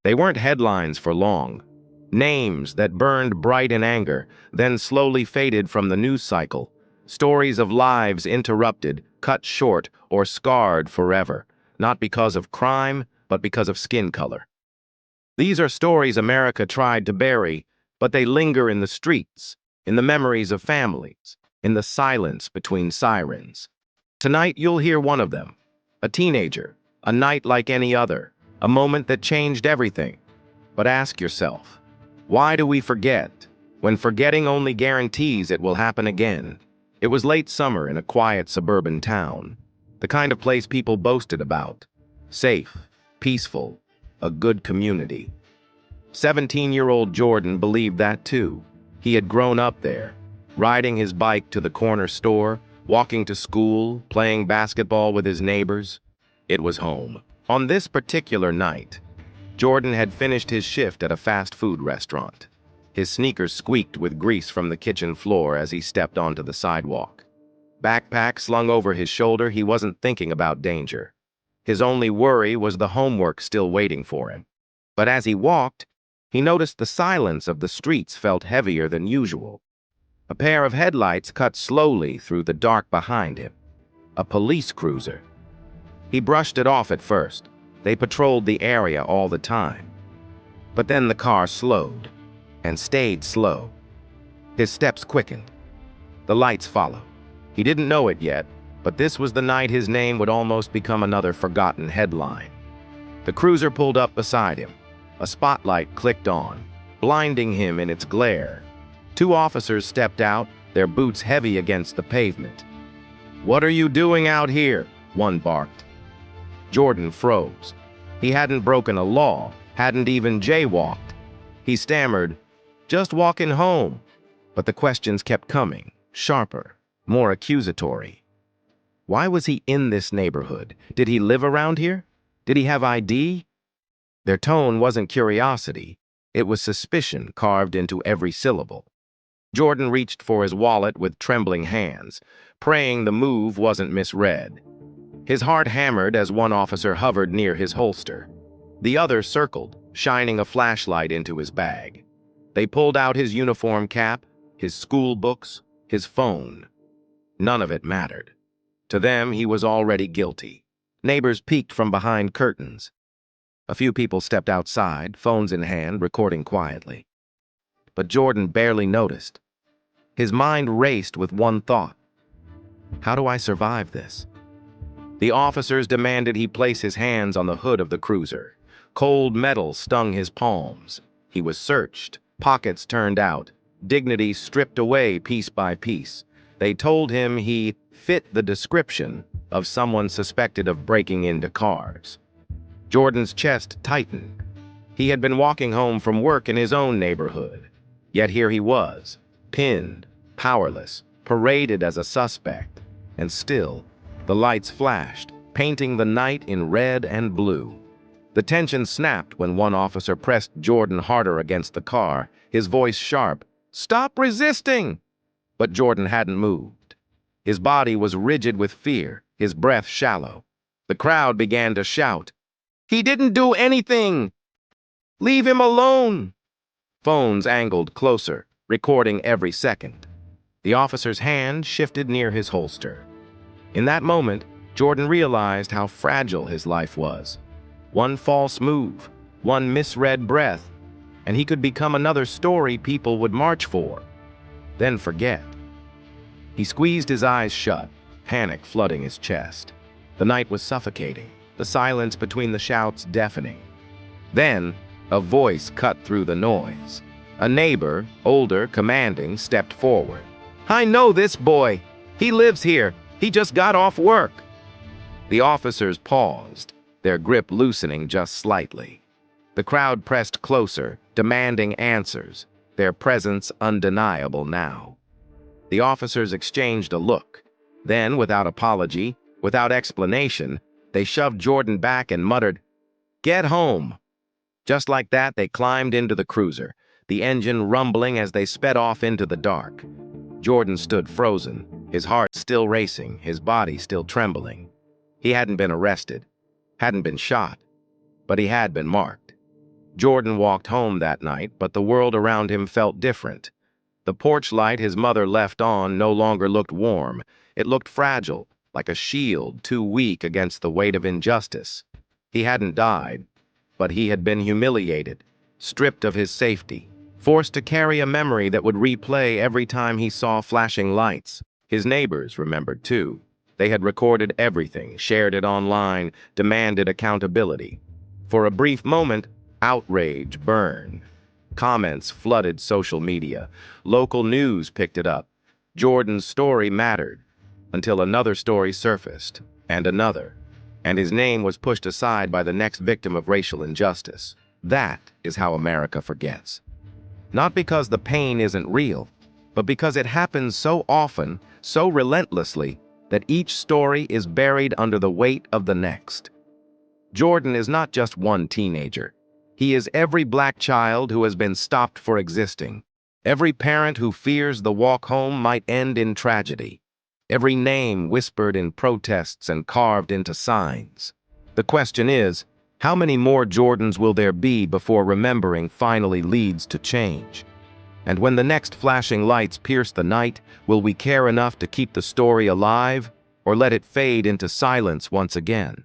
They weren't headlines for long. Names that burned bright in anger, then slowly faded from the news cycle. Stories of lives interrupted, cut short, or scarred forever, not because of crime, but because of skin color. These are stories America tried to bury, but they linger in the streets, in the memories of families, in the silence between sirens. Tonight you'll hear one of them. A teenager, a night like any other, a moment that changed everything. But ask yourself, why do we forget, when forgetting only guarantees it will happen again? It was late summer in a quiet suburban town, the kind of place people boasted about. Safe, peaceful, a good community. 17-year-old Jordan believed that too. He had grown up there, riding his bike to the corner store, walking to school, playing basketball with his neighbors. It was home. On this particular night, Jordan had finished his shift at a fast food restaurant. His sneakers squeaked with grease from the kitchen floor as he stepped onto the sidewalk. Backpack slung over his shoulder, he wasn't thinking about danger. His only worry was the homework still waiting for him. But as he walked, he noticed the silence of the streets felt heavier than usual. A pair of headlights cut slowly through the dark behind him. A police cruiser. He brushed it off at first. They patrolled the area all the time. But then the car slowed, and stayed slow. His steps quickened. The lights followed. He didn't know it yet, but this was the night his name would almost become another forgotten headline. The cruiser pulled up beside him. A spotlight clicked on, blinding him in its glare. Two officers stepped out, their boots heavy against the pavement. "What are you doing out here?" one barked. Jordan froze. He hadn't broken a law, hadn't even jaywalked. He stammered, "Just walking home." But the questions kept coming, sharper, more accusatory. Why was he in this neighborhood? Did he live around here? Did he have ID? Their tone wasn't curiosity. It was suspicion carved into every syllable. Jordan reached for his wallet with trembling hands, praying the move wasn't misread. His heart hammered as one officer hovered near his holster. The other circled, shining a flashlight into his bag. They pulled out his uniform cap, his school books, his phone. None of it mattered. To them, he was already guilty. Neighbors peeked from behind curtains. A few people stepped outside, phones in hand, recording quietly. But Jordan barely noticed. His mind raced with one thought. How do I survive this? The officers demanded he place his hands on the hood of the cruiser. Cold metal stung his palms. He was searched, pockets turned out, dignity stripped away piece by piece. They told him he fit the description of someone suspected of breaking into cars. Jordan's chest tightened. He had been walking home from work in his own neighborhood. Yet here he was, pinned, powerless, paraded as a suspect. And still, the lights flashed, painting the night in red and blue. The tension snapped when one officer pressed Jordan harder against the car, his voice sharp, "Stop resisting!" But Jordan hadn't moved. His body was rigid with fear, his breath shallow. The crowd began to shout, "He didn't do anything! Leave him alone!" Phones angled closer, recording every second. The officer's hand shifted near his holster. In that moment, Jordan realized how fragile his life was. One false move, one misread breath, and he could become another story people would march for, then forget. He squeezed his eyes shut, panic flooding his chest. The night was suffocating, the silence between the shouts deafening. Then, a voice cut through the noise. A neighbor, older, commanding, stepped forward. "I know this boy. He lives here. He just got off work." The officers paused, their grip loosening just slightly. The crowd pressed closer, demanding answers, their presence undeniable now. The officers exchanged a look. Then, without apology, without explanation, they shoved Jordan back and muttered, "Get home." Just like that, they climbed into the cruiser, the engine rumbling as they sped off into the dark. Jordan stood frozen, his heart still racing, his body still trembling. He hadn't been arrested, hadn't been shot, but he had been marked. Jordan walked home that night, but the world around him felt different. The porch light his mother left on no longer looked warm. It looked fragile, like a shield too weak against the weight of injustice. He hadn't died, but he had been humiliated, stripped of his safety, forced to carry a memory that would replay every time he saw flashing lights. His neighbors remembered too. They had recorded everything, shared it online, demanded accountability. For a brief moment, outrage burned. Comments flooded social media. Local news picked it up. Jordan's story mattered, until another story surfaced, and another, and his name was pushed aside by the next victim of racial injustice. That is how America forgets. Not because the pain isn't real, but because it happens so often, so relentlessly, that each story is buried under the weight of the next. Jordan is not just one teenager. He is every black child who has been stopped for existing, every parent who fears the walk home might end in tragedy, every name whispered in protests and carved into signs. The question is, how many more Jordans will there be before remembering finally leads to change? And when the next flashing lights pierce the night, will we care enough to keep the story alive, or let it fade into silence once again?